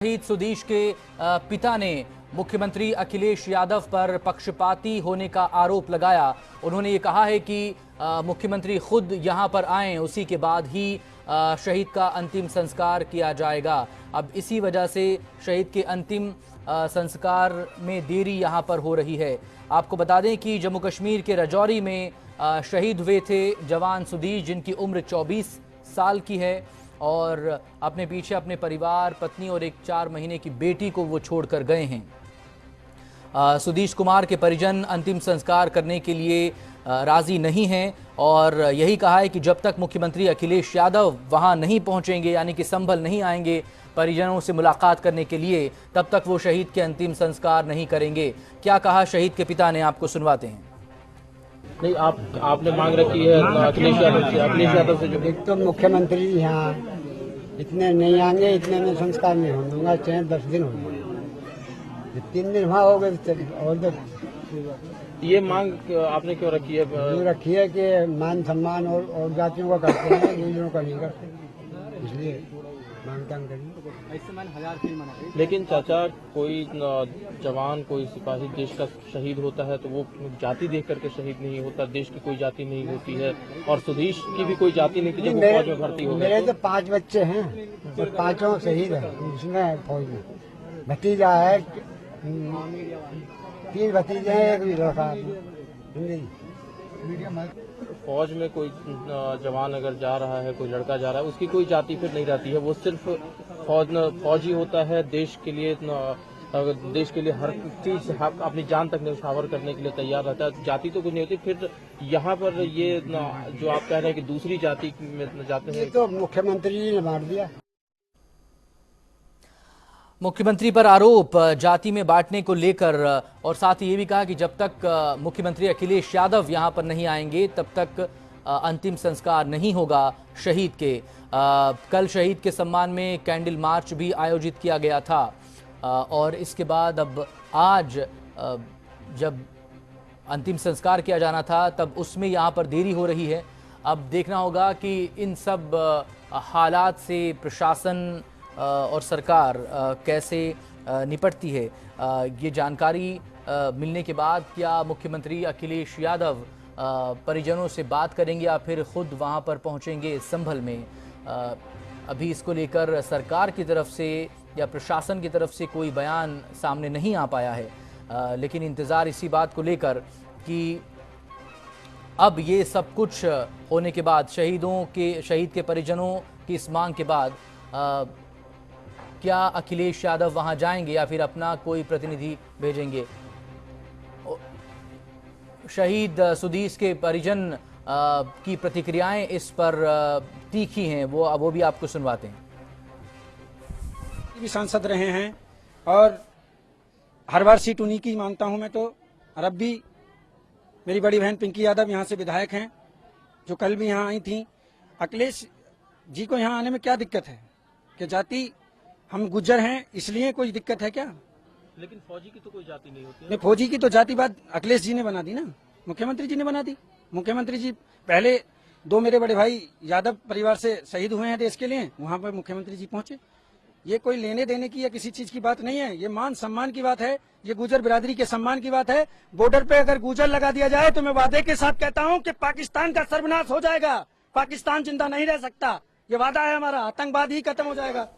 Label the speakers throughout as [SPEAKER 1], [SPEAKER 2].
[SPEAKER 1] शहीद सुदीश के पिता ने मुख्यमंत्री अखिलेश यादव पर पक्षपाती होने का आरोप लगाया। उन्होंने ये कहा है कि मुख्यमंत्री खुद यहां पर आएं, उसी के बाद ही शहीद का अंतिम संस्कार किया जाएगा। अब इसी वजह से शहीद के अंतिम संस्कार में देरी यहां पर हो रही है। आपको बता दें कि जम्मू कश्मीर के राजौरी में शहीद हुए थे जवान सुदीश, जिनकी उम्र 24 साल की है और अपने पीछे अपने परिवार, पत्नी और एक 4 महीने की बेटी को वो छोड़कर गए हैं। सुदीश कुमार के परिजन अंतिम संस्कार करने के लिए राजी नहीं हैं और यही कहा है कि जब तक मुख्यमंत्री अखिलेश यादव वहां नहीं पहुंचेंगे, यानी कि संभल नहीं आएंगे परिजनों से मुलाकात करने के लिए, तब तक वो शहीद के अंतिम संस्कार नहीं करेंगे। क्या कहा शहीद के पिता ने, आपको सुनवाते हैं।
[SPEAKER 2] नहीं, आपने मांग रखी है अखिलेश यादव से जो
[SPEAKER 3] एक तो मुख्यमंत्री यहाँ इतने नहीं आएंगे, इतने में संस्कार नहीं हो दूंगा, चाहे 10 दिन हो जाए, 3 दिन वहाँ हो गए और
[SPEAKER 2] ये मांग आपने क्यों रखी है?
[SPEAKER 3] रखी है कि मान सम्मान और जातियों का करते हैं, दूसरों का नहीं करते, इसलिए मांग करिए।
[SPEAKER 2] लेकिन चाचा, कोई जवान, कोई सिपाही देश का शहीद होता है तो वो जाति देख करके शहीद नहीं होता, देश की कोई जाति नहीं होती है। और सुदीश की भी कोई जाति नहीं थी जब वो फौज में भर्ती हो गए।
[SPEAKER 3] मेरे तो 5 बच्चे हैं और 5 शहीद है उसमें फौज में। भतीजा है, 3 भतीजे हैं, एक लड़का।
[SPEAKER 2] फौज में कोई जवान अगर जा रहा है, कोई लड़का जा रहा है, उसकी कोई जाति फिर नहीं रहती है, वो सिर्फ फौजी होता है। देश के लिए हर चीज अपनी जान तक न्यौछावर करने के लिए तैयार रहता है। जाति तो कुछ नहीं होती। फिर यहाँ पर ये जो आप कह रहे हैं कि दूसरी जाति में जाते हैं,
[SPEAKER 3] तो मुख्यमंत्री जी ने मार दिया।
[SPEAKER 1] मुख्यमंत्री पर आरोप जाति में बांटने को लेकर, और साथ ही ये भी कहा कि जब तक मुख्यमंत्री अखिलेश यादव यहां पर नहीं आएंगे तब तक अंतिम संस्कार नहीं होगा शहीद के। कल शहीद के सम्मान में कैंडल मार्च भी आयोजित किया गया था और इसके बाद अब आज जब अंतिम संस्कार किया जाना था तब उसमें यहां पर देरी हो रही है। अब देखना होगा कि इन सब हालात से प्रशासन और सरकार कैसे निपटती है। ये जानकारी मिलने के बाद क्या मुख्यमंत्री अखिलेश यादव परिजनों से बात करेंगे या फिर खुद वहां पर पहुंचेंगे संभल में, अभी इसको लेकर सरकार की तरफ से या प्रशासन की तरफ से कोई बयान सामने नहीं आ पाया है। लेकिन इंतज़ार इसी बात को लेकर कि अब ये सब कुछ होने के बाद, शहीद के परिजनों की इस मांग के बाद क्या अखिलेश यादव वहां जाएंगे या फिर अपना कोई प्रतिनिधि भेजेंगे। शहीद सुदीश के परिजन की प्रतिक्रियाएं इस पर तीखी हैं, वो भी आपको सुनवाते हैं।
[SPEAKER 4] भी सांसद रहे हैं और हर बार सीट उन्हीं की मांगता हूं मैं तो। और अब भी मेरी बड़ी बहन पिंकी यादव यहाँ से विधायक हैं, जो कल भी यहाँ आई थी। अखिलेश जी को यहाँ आने में क्या दिक्कत है? कि जाति हम गुज्जर हैं इसलिए कोई दिक्कत है क्या?
[SPEAKER 2] लेकिन फौजी की तो कोई जाति नहीं होती है।
[SPEAKER 4] नहीं, फौजी की तो जाति बात अखिलेश जी ने बना दी ना, मुख्यमंत्री जी ने बना दी। मुख्यमंत्री जी पहले 2 मेरे बड़े भाई यादव परिवार से शहीद हुए हैं देश के लिए, वहां पर मुख्यमंत्री जी पहुंचे। ये कोई लेने देने की या किसी चीज की बात नहीं है, ये मान सम्मान की बात है, ये गुजर बिरादरी के सम्मान की बात है। बॉर्डर पे अगर गुजर लगा दिया जाए तो मैं वादे के साथ कहता हूँ कि पाकिस्तान का सर्वनाश हो जाएगा। पाकिस्तान जिंदा नहीं रह सकता, ये वादा है हमारा। आतंकवाद ही खत्म हो जाएगा।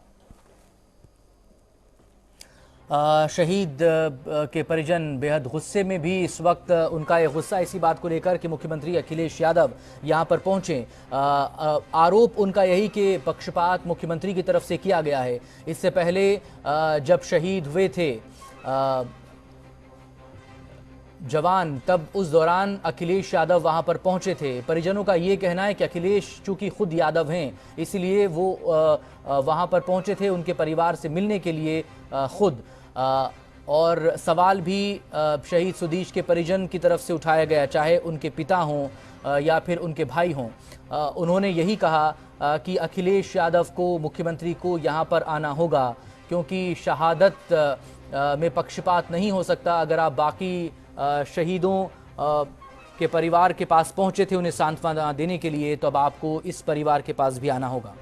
[SPEAKER 1] शहीद के परिजन बेहद गुस्से में भी इस वक्त। उनका ये गुस्सा इसी बात को लेकर कि मुख्यमंत्री अखिलेश यादव यहां पर पहुंचे। आरोप उनका यही कि पक्षपात मुख्यमंत्री की तरफ से किया गया है। इससे पहले जब शहीद हुए थे जवान, तब उस दौरान अखिलेश यादव वहां पर पहुंचे थे। परिजनों का ये कहना है कि अखिलेश चूंकि खुद यादव हैं इसलिए वो वहां पर पहुंचे थे उनके परिवार से मिलने के लिए खुद। और सवाल भी शहीद सुदीश के परिजन की तरफ से उठाया गया, चाहे उनके पिता हों या फिर उनके भाई हों। उन्होंने यही कहा कि अखिलेश यादव को, मुख्यमंत्री को यहाँ पर आना होगा, क्योंकि शहादत में पक्षपात नहीं हो सकता। अगर आप बाकी शहीदों के परिवार के पास पहुंचे थे उन्हें सांत्वना देने के लिए, तो अब आपको इस परिवार के पास भी आना होगा।